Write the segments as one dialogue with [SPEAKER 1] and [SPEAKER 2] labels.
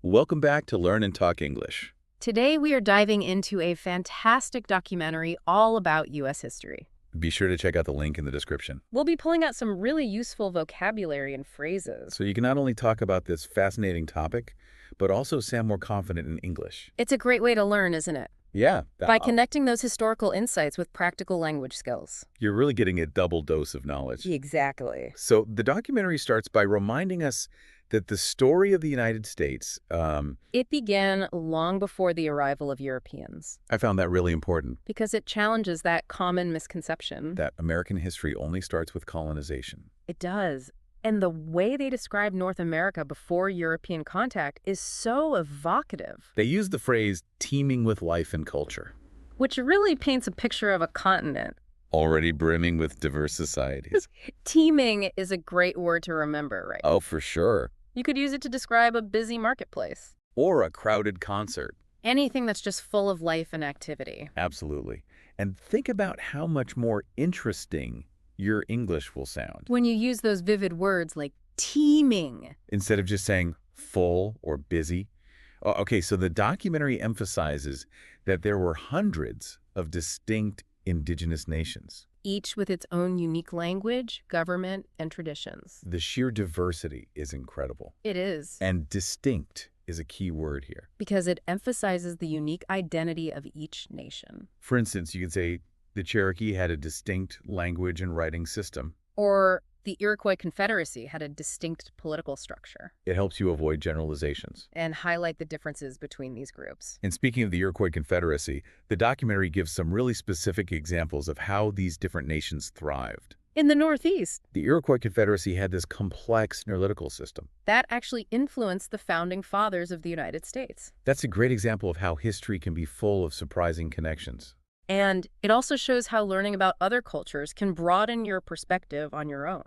[SPEAKER 1] Welcome back to Learn and Talk English.
[SPEAKER 2] Today, we are diving into a fantastic documentary all about U.S. history.
[SPEAKER 1] Be sure to check out the link in the description
[SPEAKER 2] We'll be pulling out some really useful vocabulary and phrases.
[SPEAKER 1] so you can not only talk about this fascinating topic, but also sound more confident in English.
[SPEAKER 2] It's a great way to learn, isn't it?
[SPEAKER 1] Yeah,
[SPEAKER 2] By connecting those historical insights with practical language skills.
[SPEAKER 1] you're really getting a double dose of knowledge.
[SPEAKER 2] Exactly.
[SPEAKER 1] So the documentary starts by reminding us that the story of the United States,
[SPEAKER 2] It began long before the arrival of Europeans,
[SPEAKER 1] I found that really important,
[SPEAKER 2] because it challenges that common misconception.
[SPEAKER 1] that American history only starts with colonization.
[SPEAKER 2] It does. And the way they describe North America before European contact is so evocative,
[SPEAKER 1] They use the phrase teeming with life and culture,
[SPEAKER 2] which really paints a picture of a continent.
[SPEAKER 1] already brimming with diverse societies.
[SPEAKER 2] Teeming is a great word to remember, right?
[SPEAKER 1] Oh, for sure.
[SPEAKER 2] You could use it to describe a busy marketplace.
[SPEAKER 1] Or a crowded concert.
[SPEAKER 2] Anything that's just full of life and activity.
[SPEAKER 1] Absolutely. And think about how much more interesting your English will sound.
[SPEAKER 2] When you use those vivid words like teeming.
[SPEAKER 1] Instead of just saying full or busy. Okay, so the documentary emphasizes that there were hundreds of distinct indigenous nations.
[SPEAKER 2] Each with its own unique language, government, and traditions.
[SPEAKER 1] The sheer diversity is incredible.
[SPEAKER 2] It is.
[SPEAKER 1] And distinct is a key word here.
[SPEAKER 2] Because it emphasizes the unique identity of each nation.
[SPEAKER 1] For instance, you could say the Cherokee had a distinct language and writing system.
[SPEAKER 2] Or the Iroquois Confederacy had a distinct political structure.
[SPEAKER 1] It helps you avoid generalizations.
[SPEAKER 2] And highlight the differences between these groups.
[SPEAKER 1] And speaking of the Iroquois Confederacy, the documentary gives some really specific examples of how these different nations thrived.
[SPEAKER 2] In the Northeast,
[SPEAKER 1] The Iroquois Confederacy had this complex neolitical system.
[SPEAKER 2] that actually influenced the founding fathers of the United States.
[SPEAKER 1] That's a great example of how history can be full of surprising connections.
[SPEAKER 2] And it also shows how learning about other cultures can broaden your perspective on your own,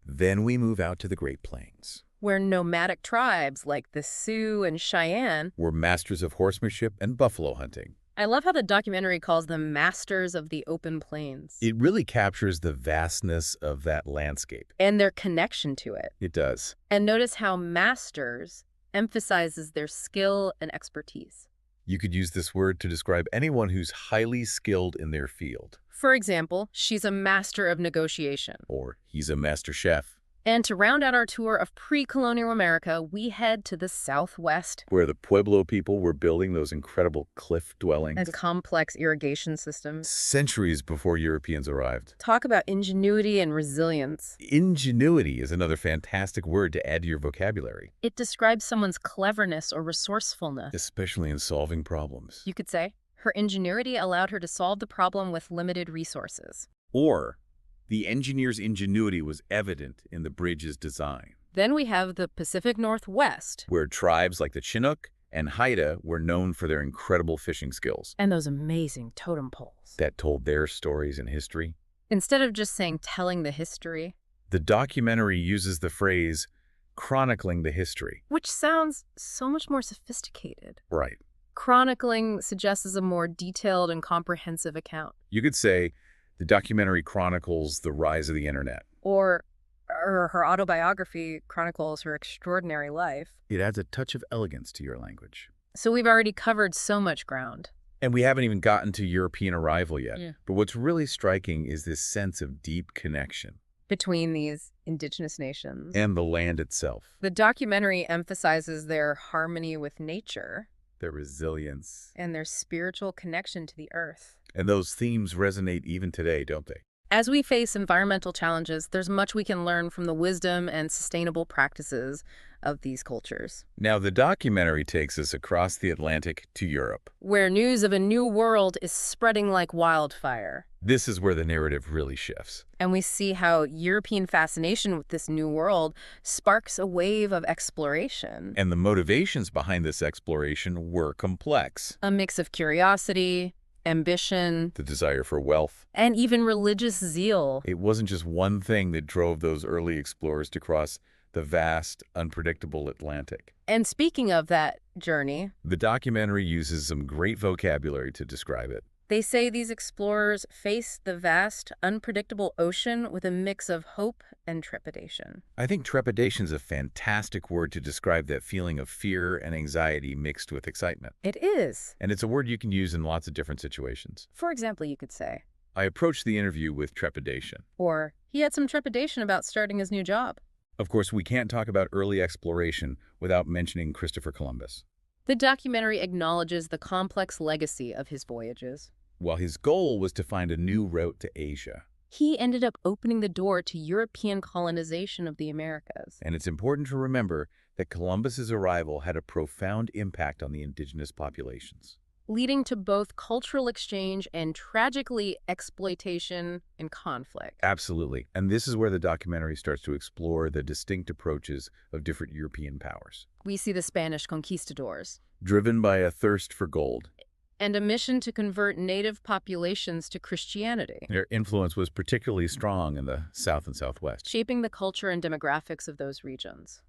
[SPEAKER 1] Then we move out to the Great Plains.
[SPEAKER 2] where nomadic tribes like the Sioux and Cheyenne.
[SPEAKER 1] We're masters of horsemanship and buffalo hunting.
[SPEAKER 2] I love how the documentary calls them masters of the open plains.
[SPEAKER 1] It really captures the vastness of that landscape.
[SPEAKER 2] And their connection to it.
[SPEAKER 1] It does.
[SPEAKER 2] And notice how masters emphasizes their skill and expertise.
[SPEAKER 1] You could use this word to describe anyone who's highly skilled in their field.
[SPEAKER 2] For example, she's a master of negotiation.
[SPEAKER 1] Or he's a master chef.
[SPEAKER 2] And to round out our tour of pre-colonial America, we head to the Southwest.
[SPEAKER 1] Where the Pueblo people were building those incredible cliff dwellings.
[SPEAKER 2] And complex irrigation systems.
[SPEAKER 1] Centuries before Europeans arrived.
[SPEAKER 2] Talk about ingenuity and resilience.
[SPEAKER 1] Ingenuity is another fantastic word to add to your vocabulary.
[SPEAKER 2] It describes someone's cleverness or resourcefulness.
[SPEAKER 1] Especially in solving problems.
[SPEAKER 2] You could say, her ingenuity allowed her to solve the problem with limited resources.
[SPEAKER 1] Or, the engineer's ingenuity was evident in the bridge's design.
[SPEAKER 2] Then we have the Pacific Northwest.
[SPEAKER 1] Where tribes like the Chinook and Haida were known for their incredible fishing skills.
[SPEAKER 2] And those amazing totem poles.
[SPEAKER 1] That told their stories and history.
[SPEAKER 2] Instead of just saying telling the history.
[SPEAKER 1] The documentary uses the phrase chronicling the history.
[SPEAKER 2] Which sounds so much more sophisticated.
[SPEAKER 1] Right.
[SPEAKER 2] Chronicling suggests a more detailed and comprehensive account.
[SPEAKER 1] You could say the documentary chronicles the rise of the internet.
[SPEAKER 2] Or her autobiography chronicles her extraordinary life.
[SPEAKER 1] It adds a touch of elegance to your language.
[SPEAKER 2] So we've already covered so much ground.
[SPEAKER 1] And we haven't even gotten to European arrival yet.
[SPEAKER 2] Yeah.
[SPEAKER 1] But what's really striking is this sense of deep connection.
[SPEAKER 2] Between these indigenous nations.
[SPEAKER 1] And the land itself.
[SPEAKER 2] The documentary emphasizes their harmony with nature.
[SPEAKER 1] Their resilience.
[SPEAKER 2] And their spiritual connection to the earth.
[SPEAKER 1] And those themes resonate even today, don't they?
[SPEAKER 2] As we face environmental challenges, there's much we can learn from the wisdom and sustainable practices of these cultures.
[SPEAKER 1] Now, the documentary takes us across the Atlantic to Europe.
[SPEAKER 2] Where news of a new world is spreading like wildfire.
[SPEAKER 1] This is where the narrative really shifts.
[SPEAKER 2] And we see how European fascination with this new world sparks a wave of exploration.
[SPEAKER 1] And the motivations behind this exploration were complex.
[SPEAKER 2] A mix of curiosity, ambition,
[SPEAKER 1] The desire for wealth.
[SPEAKER 2] and even religious zeal.
[SPEAKER 1] It wasn't just one thing that drove those early explorers to cross the vast, unpredictable Atlantic.
[SPEAKER 2] And speaking of that journey,
[SPEAKER 1] The documentary uses some great vocabulary to describe it.
[SPEAKER 2] They say these explorers faced the vast, unpredictable ocean with a mix of hope and trepidation.
[SPEAKER 1] I think trepidation is a fantastic word to describe that feeling of fear and anxiety mixed with excitement.
[SPEAKER 2] It is.
[SPEAKER 1] And it's a word you can use in lots of different situations.
[SPEAKER 2] For example, you could say,
[SPEAKER 1] I approached the interview with trepidation.
[SPEAKER 2] or he had some trepidation about starting his new job.
[SPEAKER 1] Of course, we can't talk about early exploration without mentioning Christopher Columbus.
[SPEAKER 2] The documentary acknowledges the complex legacy of his voyages.
[SPEAKER 1] While his goal was to find a new route to Asia,
[SPEAKER 2] He ended up opening the door to European colonization of the Americas.
[SPEAKER 1] and it's important to remember that Columbus's arrival had a profound impact on the indigenous populations.
[SPEAKER 2] Leading to both cultural exchange and, tragically, exploitation and conflict.
[SPEAKER 1] Absolutely. And this is where the documentary starts to explore the distinct approaches of different European powers.
[SPEAKER 2] We see the Spanish conquistadors
[SPEAKER 1] Driven by a thirst for gold,
[SPEAKER 2] and a mission to convert native populations to Christianity,
[SPEAKER 1] their influence was particularly strong in the South and Southwest.
[SPEAKER 2] shaping the culture and demographics of those regions.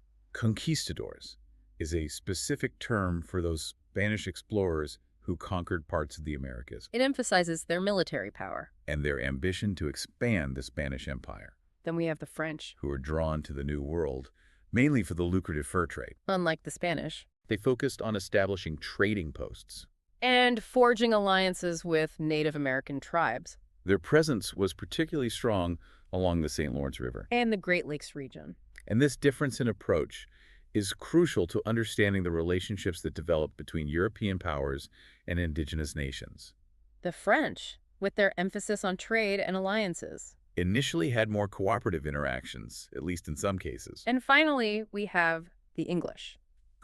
[SPEAKER 1] Conquistadors is a specific term for those Spanish explorers who conquered parts of the Americas
[SPEAKER 2] It emphasizes their military power.
[SPEAKER 1] and their ambition to expand the Spanish Empire,
[SPEAKER 2] Then we have the French.
[SPEAKER 1] who were drawn to the New World mainly for the lucrative fur trade.
[SPEAKER 2] Unlike the Spanish,
[SPEAKER 1] They focused on establishing trading posts.
[SPEAKER 2] and forging alliances with Native American tribes
[SPEAKER 1] Their presence was particularly strong along the St. Lawrence River.
[SPEAKER 2] and the Great Lakes region.
[SPEAKER 1] And this difference in approach is crucial to understanding the relationships that developed between European powers and indigenous nations.
[SPEAKER 2] The French, with their emphasis on trade and alliances.
[SPEAKER 1] Initially had more cooperative interactions, at least in some cases,
[SPEAKER 2] And finally, we have the English.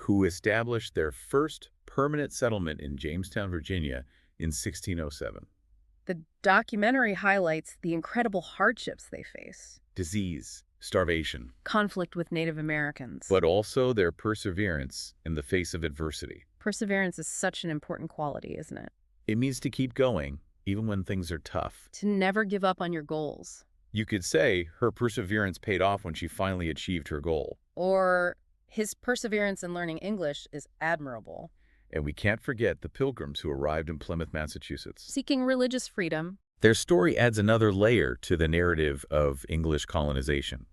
[SPEAKER 1] who established their first permanent settlement in Jamestown, Virginia in 1607.
[SPEAKER 2] The documentary highlights the incredible hardships they face.
[SPEAKER 1] Disease, starvation,
[SPEAKER 2] Conflict with Native Americans.
[SPEAKER 1] but also their perseverance in the face of adversity.
[SPEAKER 2] Perseverance is such an important quality, isn't it?
[SPEAKER 1] It means to keep going, even when things are tough.
[SPEAKER 2] To never give up on your goals.
[SPEAKER 1] You could say her perseverance paid off when she finally achieved her goal.
[SPEAKER 2] Or his perseverance in learning English is admirable.
[SPEAKER 1] And we can't forget the Pilgrims who arrived in Plymouth, Massachusetts.
[SPEAKER 2] Seeking religious freedom.
[SPEAKER 1] Their story adds another layer to the narrative of English colonization.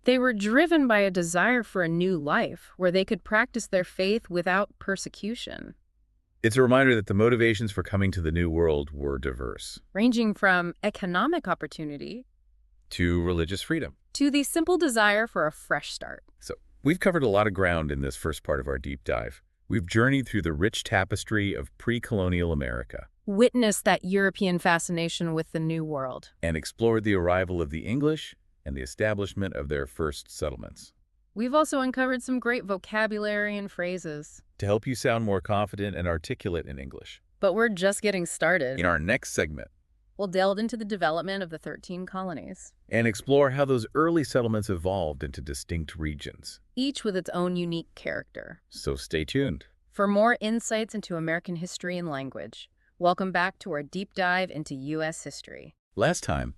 [SPEAKER 2] They were driven by a desire for a new life where they could practice their faith without persecution,
[SPEAKER 1] It's a reminder that the motivations for coming to the New World were diverse.
[SPEAKER 2] ranging from economic opportunity
[SPEAKER 1] To religious freedom.
[SPEAKER 2] to the simple desire for a fresh start.
[SPEAKER 1] So we've covered a lot of ground in this first part of our deep dive. We've journeyed through the rich tapestry of pre-colonial America
[SPEAKER 2] Witness that European fascination with the New World.
[SPEAKER 1] and explored the arrival of the English and the establishment of their first settlements.
[SPEAKER 2] We've also uncovered some great vocabulary and phrases.
[SPEAKER 1] To help you sound more confident and articulate in English.
[SPEAKER 2] But we're just getting started.
[SPEAKER 1] In our next segment,
[SPEAKER 2] We'll delve into the development of the 13 colonies,
[SPEAKER 1] and explore how those early settlements evolved into distinct regions.
[SPEAKER 2] each with its own unique character.
[SPEAKER 1] So stay tuned.
[SPEAKER 2] For more insights into American history and language, welcome back to our deep dive into U.S. history.
[SPEAKER 1] Last time,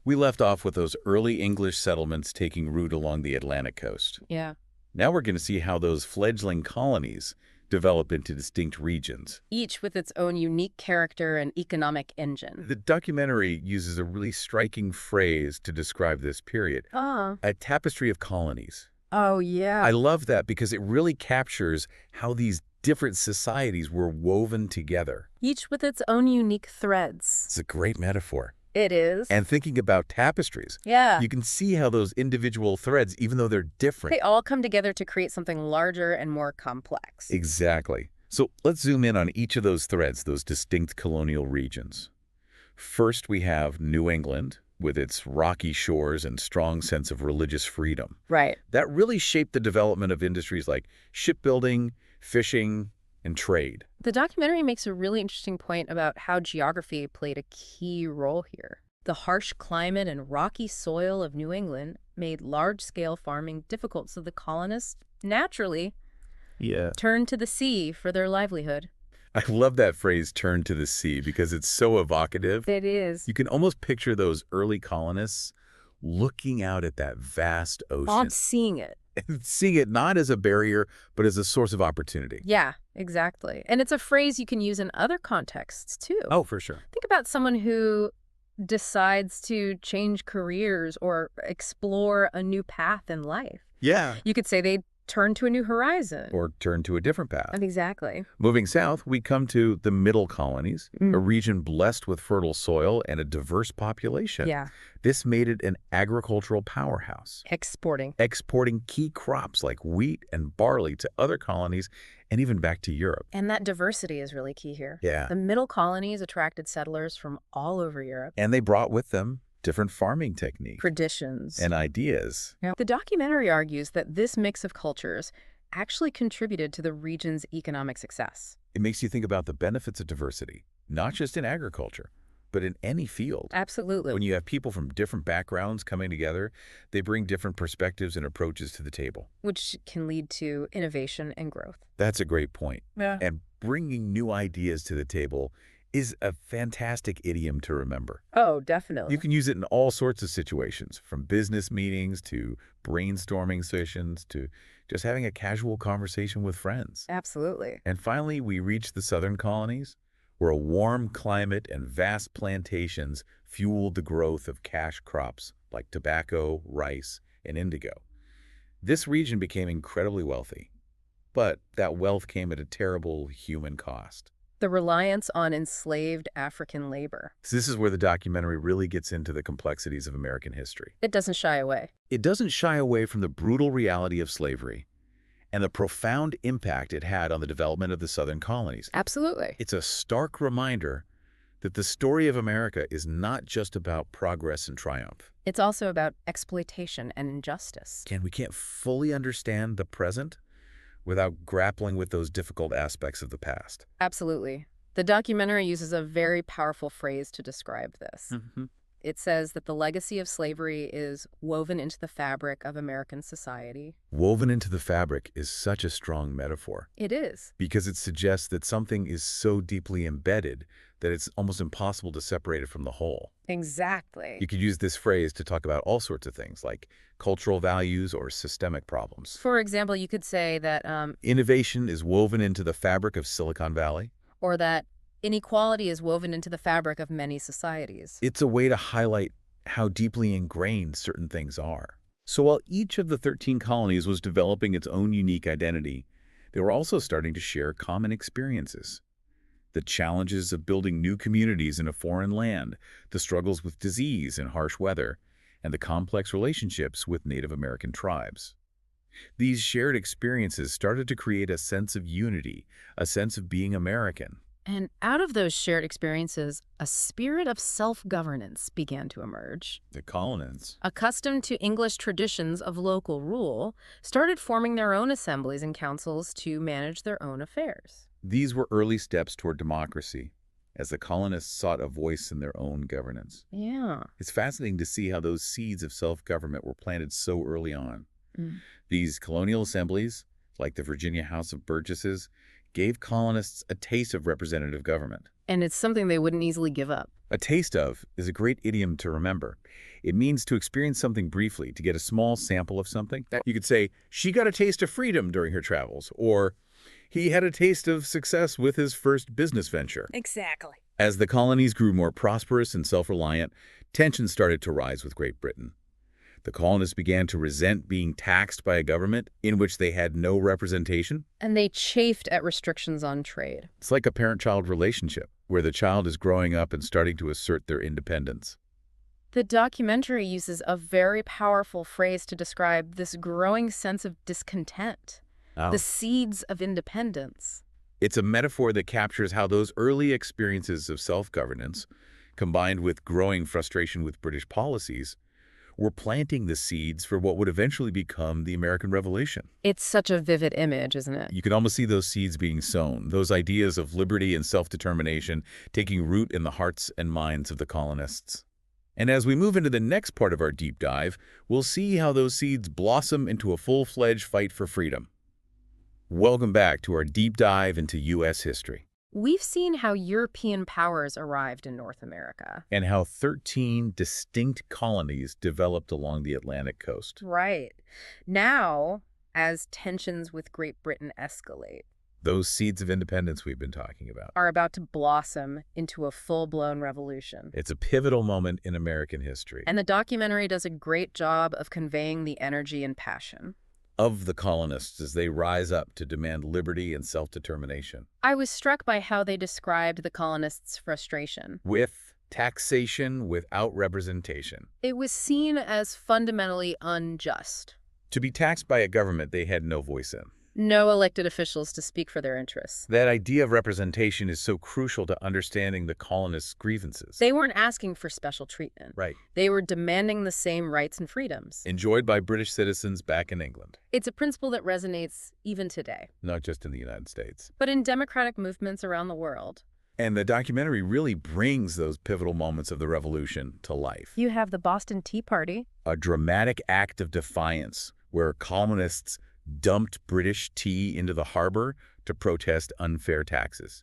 [SPEAKER 1] we left off with those early English settlements taking root along the Atlantic coast.
[SPEAKER 2] Yeah.
[SPEAKER 1] Now we're going to see how those fledgling colonies develop into distinct regions.
[SPEAKER 2] Each with its own unique character and economic engine.
[SPEAKER 1] The documentary uses a really striking phrase to describe this period. A tapestry of colonies.
[SPEAKER 2] Oh, yeah.
[SPEAKER 1] I love that because it really captures how these different societies were woven together.
[SPEAKER 2] Each with its own unique threads.
[SPEAKER 1] It's a great metaphor.
[SPEAKER 2] It is.
[SPEAKER 1] And thinking about tapestries,
[SPEAKER 2] Yeah.
[SPEAKER 1] you can see how those individual threads, even though they're different.
[SPEAKER 2] They all come together to create something larger and more complex.
[SPEAKER 1] Exactly. So let's zoom in on each of those threads, those distinct colonial regions. First, we have New England with its rocky shores and strong sense of religious freedom.
[SPEAKER 2] Right.
[SPEAKER 1] That really shaped the development of industries like shipbuilding, fishing, and trade.
[SPEAKER 2] The documentary makes a really interesting point about how geography played a key role here. The harsh climate and rocky soil of New England made large-scale farming difficult, so the colonists naturally turned to the sea for their livelihood.
[SPEAKER 1] I love that phrase, turn to the sea, because it's so evocative.
[SPEAKER 2] It is.
[SPEAKER 1] You can almost picture those early colonists looking out at that vast ocean.
[SPEAKER 2] On seeing it.
[SPEAKER 1] and seeing it not as a barrier, but as a source of opportunity.
[SPEAKER 2] Yeah, exactly. And it's a phrase you can use in other contexts too.
[SPEAKER 1] Oh, for sure.
[SPEAKER 2] Think about someone who decides to change careers or explore a new path in life.
[SPEAKER 1] Yeah.
[SPEAKER 2] You could say they turn to a new horizon.
[SPEAKER 1] Or turn to a different path.
[SPEAKER 2] Exactly.
[SPEAKER 1] Moving south, we come to the middle colonies, a
[SPEAKER 2] Mm.
[SPEAKER 1] region blessed with fertile soil and a diverse population.
[SPEAKER 2] Yeah.
[SPEAKER 1] This made it an agricultural powerhouse,
[SPEAKER 2] Exporting.
[SPEAKER 1] exporting key crops like wheat and barley to other colonies and even back to Europe.
[SPEAKER 2] And that diversity is really key here.
[SPEAKER 1] Yeah.
[SPEAKER 2] The middle colonies attracted settlers from all over Europe.
[SPEAKER 1] And they brought with them different farming techniques
[SPEAKER 2] Traditions.
[SPEAKER 1] and ideas.
[SPEAKER 2] Yeah. The documentary argues that this mix of cultures actually contributed to the region's economic success.
[SPEAKER 1] It makes you think about the benefits of diversity, not just in agriculture, but in any field.
[SPEAKER 2] Absolutely.
[SPEAKER 1] When you have people from different backgrounds coming together, they bring different perspectives and approaches to the table.
[SPEAKER 2] Which can lead to innovation and growth.
[SPEAKER 1] That's a great point.
[SPEAKER 2] Yeah.
[SPEAKER 1] And bringing new ideas to the table is a fantastic idiom to remember.
[SPEAKER 2] Oh, definitely.
[SPEAKER 1] You can use it in all sorts of situations, from business meetings to brainstorming sessions to just having a casual conversation with friends.
[SPEAKER 2] Absolutely.
[SPEAKER 1] And finally, we reach the southern colonies, where a warm climate and vast plantations fueled the growth of cash crops like tobacco, rice, and indigo. This region became incredibly wealthy, but that wealth came at a terrible human cost.
[SPEAKER 2] The reliance on enslaved African labor.
[SPEAKER 1] So this is where the documentary really gets into the complexities of American history.
[SPEAKER 2] It doesn't shy away.
[SPEAKER 1] It doesn't shy away from the brutal reality of slavery and the profound impact it had on the development of the southern colonies.
[SPEAKER 2] Absolutely.
[SPEAKER 1] It's a stark reminder that the story of America is not just about progress and triumph.
[SPEAKER 2] It's also about exploitation and injustice.
[SPEAKER 1] We can't fully understand the present without grappling with those difficult aspects of the past.
[SPEAKER 2] Absolutely. The documentary uses a very powerful phrase to describe this. It says that the legacy of slavery is woven into the fabric of American society.
[SPEAKER 1] Woven into the fabric is such a strong metaphor
[SPEAKER 2] It is.
[SPEAKER 1] because it suggests that something is so deeply embedded that it's almost impossible to separate it from the whole.
[SPEAKER 2] Exactly.
[SPEAKER 1] You could use this phrase to talk about all sorts of things like cultural values or systemic problems.
[SPEAKER 2] For example, you could say that,
[SPEAKER 1] Innovation is woven into the fabric of Silicon Valley.
[SPEAKER 2] or that inequality is woven into the fabric of many societies.
[SPEAKER 1] It's a way to highlight how deeply ingrained certain things are. So while each of the 13 colonies was developing its own unique identity, they were also starting to share common experiences. The challenges of building new communities in a foreign land, the struggles with disease and harsh weather, and the complex relationships with Native American tribes. These shared experiences started to create a sense of unity, a sense of being American.
[SPEAKER 2] And out of those shared experiences, a spirit of self-governance began to emerge.
[SPEAKER 1] The colonists,
[SPEAKER 2] Accustomed to English traditions of local rule, started forming their own assemblies and councils to manage their own affairs.
[SPEAKER 1] these were early steps toward democracy, as the colonists sought a voice in their own governance.
[SPEAKER 2] Yeah.
[SPEAKER 1] It's fascinating to see how those seeds of self-government were planted so early on. These colonial assemblies, like the Virginia House of Burgesses, gave colonists a taste of representative government.
[SPEAKER 2] And it's something they wouldn't easily give up.
[SPEAKER 1] A taste of is a great idiom to remember. It means to experience something briefly, to get a small sample of something. You could say, she got a taste of freedom during her travels, or he had a taste of success with his first business venture.
[SPEAKER 2] Exactly.
[SPEAKER 1] As the colonies grew more prosperous and self-reliant, tensions started to rise with Great Britain. The colonists began to resent being taxed by a government in which they had no representation.
[SPEAKER 2] And they chafed at restrictions on trade.
[SPEAKER 1] It's like a parent-child relationship, where the child is growing up and starting to assert their independence.
[SPEAKER 2] The documentary uses a very powerful phrase to describe this growing sense of discontent, the seeds of independence.
[SPEAKER 1] It's a metaphor that captures how those early experiences of self-governance, combined with growing frustration with British policies, were planting the seeds for what would eventually become the American Revolution.
[SPEAKER 2] It's such a vivid image, isn't it?
[SPEAKER 1] You can almost see those seeds being sown, those ideas of liberty and self-determination taking root in the hearts and minds of the colonists. And as we move into the next part of our deep dive, we'll see how those seeds blossom into a full-fledged fight for freedom. Welcome back to our deep dive into U.S. history.
[SPEAKER 2] we've seen how European powers arrived in North America.
[SPEAKER 1] and how 13 distinct colonies developed along the Atlantic coast.
[SPEAKER 2] Right. Now, as tensions with Great Britain escalate,
[SPEAKER 1] Those seeds of independence we've been talking about.
[SPEAKER 2] are about to blossom into a full-blown revolution.
[SPEAKER 1] It's a pivotal moment in American history.
[SPEAKER 2] And the documentary does a great job of conveying the energy and passion.
[SPEAKER 1] Of the colonists as they rise up to demand liberty and self-determination.
[SPEAKER 2] I was struck by how they described the colonists' frustration.
[SPEAKER 1] With taxation without representation.
[SPEAKER 2] It was seen as fundamentally unjust.
[SPEAKER 1] To be taxed by a government they had no voice in.
[SPEAKER 2] No elected officials to speak for their interests.
[SPEAKER 1] That idea of representation is so crucial to understanding the colonists' grievances.
[SPEAKER 2] They weren't asking for special treatment.
[SPEAKER 1] Right.
[SPEAKER 2] They were demanding the same rights and freedoms.
[SPEAKER 1] Enjoyed by British citizens back in England.
[SPEAKER 2] It's a principle that resonates even today,
[SPEAKER 1] Not just in the United States.
[SPEAKER 2] but in democratic movements around the world.
[SPEAKER 1] And the documentary really brings those pivotal moments of the revolution to life.
[SPEAKER 2] You have the Boston Tea Party.
[SPEAKER 1] A dramatic act of defiance where colonists dumped British tea into the harbor to protest unfair taxes.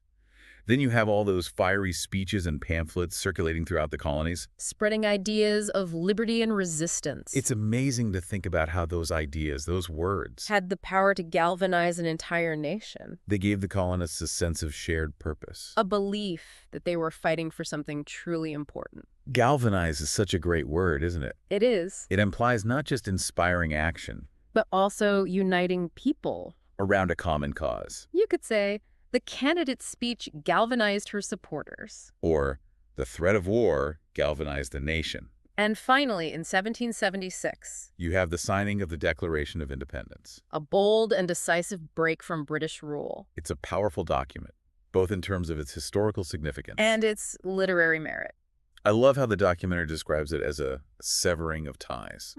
[SPEAKER 1] Then you have all those fiery speeches and pamphlets circulating throughout the colonies.
[SPEAKER 2] Spreading ideas of liberty and resistance.
[SPEAKER 1] It's amazing to think about how those ideas, those words,
[SPEAKER 2] had the power to galvanize an entire nation.
[SPEAKER 1] they gave the colonists a sense of shared purpose.
[SPEAKER 2] A belief that they were fighting for something truly important.
[SPEAKER 1] Galvanize is such a great word, isn't it?
[SPEAKER 2] It is,
[SPEAKER 1] It implies not just inspiring action
[SPEAKER 2] but also uniting people.
[SPEAKER 1] around a common cause,
[SPEAKER 2] You could say the candidate's speech galvanized her supporters.
[SPEAKER 1] or the threat of war galvanized the nation.
[SPEAKER 2] And finally, in 1776,
[SPEAKER 1] You have the signing of the Declaration of Independence.
[SPEAKER 2] a bold and decisive break from British rule.
[SPEAKER 1] It's a powerful document, both in terms of its historical significance.
[SPEAKER 2] And its literary merit.
[SPEAKER 1] I love how the documentary describes it as a severing of ties.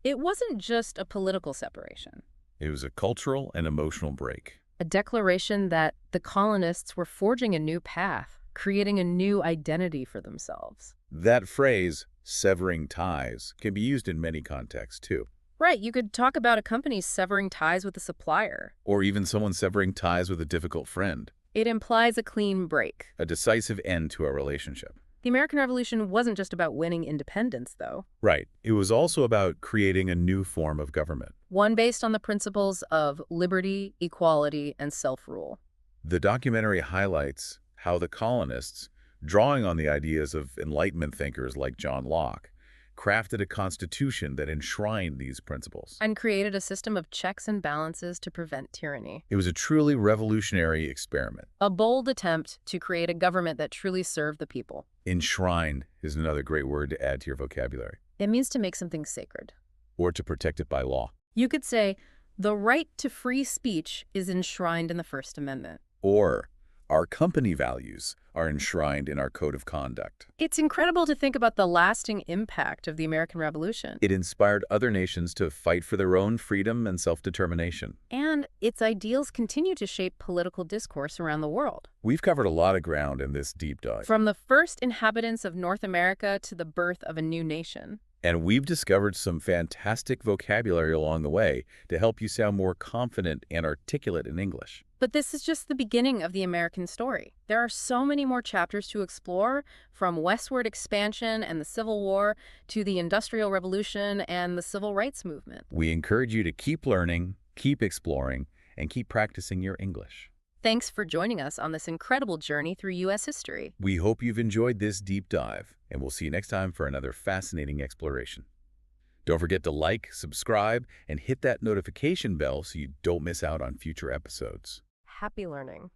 [SPEAKER 2] It wasn't just a political separation.
[SPEAKER 1] It was a cultural and emotional break.
[SPEAKER 2] A declaration that the colonists were forging a new path, creating a new identity for themselves.
[SPEAKER 1] That phrase, severing ties, can be used in many contexts, too.
[SPEAKER 2] Right, you could talk about a company severing ties with a supplier.
[SPEAKER 1] Or even someone severing ties with a difficult friend.
[SPEAKER 2] It implies a clean break.
[SPEAKER 1] A decisive end to a relationship.
[SPEAKER 2] The American Revolution wasn't just about winning independence, though.
[SPEAKER 1] Right. It was also about creating a new form of government.
[SPEAKER 2] One based on the principles of liberty, equality, and self-rule.
[SPEAKER 1] The documentary highlights how the colonists, drawing on the ideas of Enlightenment thinkers like John Locke, crafted a constitution that enshrined these principles.
[SPEAKER 2] And created a system of checks and balances to prevent tyranny.
[SPEAKER 1] It was a truly revolutionary experiment.
[SPEAKER 2] A bold attempt to create a government that truly served the people.
[SPEAKER 1] Enshrined is another great word to add to your vocabulary.
[SPEAKER 2] It means to make something sacred.
[SPEAKER 1] Or to protect it by law.
[SPEAKER 2] You could say, the right to free speech is enshrined in the First Amendment.
[SPEAKER 1] Or, our company values are enshrined in our code of conduct.
[SPEAKER 2] It's incredible to think about the lasting impact of the American Revolution.
[SPEAKER 1] It inspired other nations to fight for their own freedom and self-determination.
[SPEAKER 2] And its ideals continue to shape political discourse around the world.
[SPEAKER 1] We've covered a lot of ground in this deep dive.
[SPEAKER 2] From the first inhabitants of North America to the birth of a new nation.
[SPEAKER 1] And we've discovered some fantastic vocabulary along the way to help you sound more confident and articulate in English.
[SPEAKER 2] But this is just the beginning of the American story. There are so many more chapters to explore, from westward expansion and the Civil War to the Industrial Revolution and the Civil Rights Movement.
[SPEAKER 1] We encourage you to keep learning, keep exploring, and keep practicing your English.
[SPEAKER 2] Thanks for joining us on this incredible journey through U.S. history.
[SPEAKER 1] We hope you've enjoyed this deep dive, and we'll see you next time for another fascinating exploration. Don't forget to like, subscribe, and hit that notification bell so you don't miss out on future episodes.
[SPEAKER 2] Happy learning.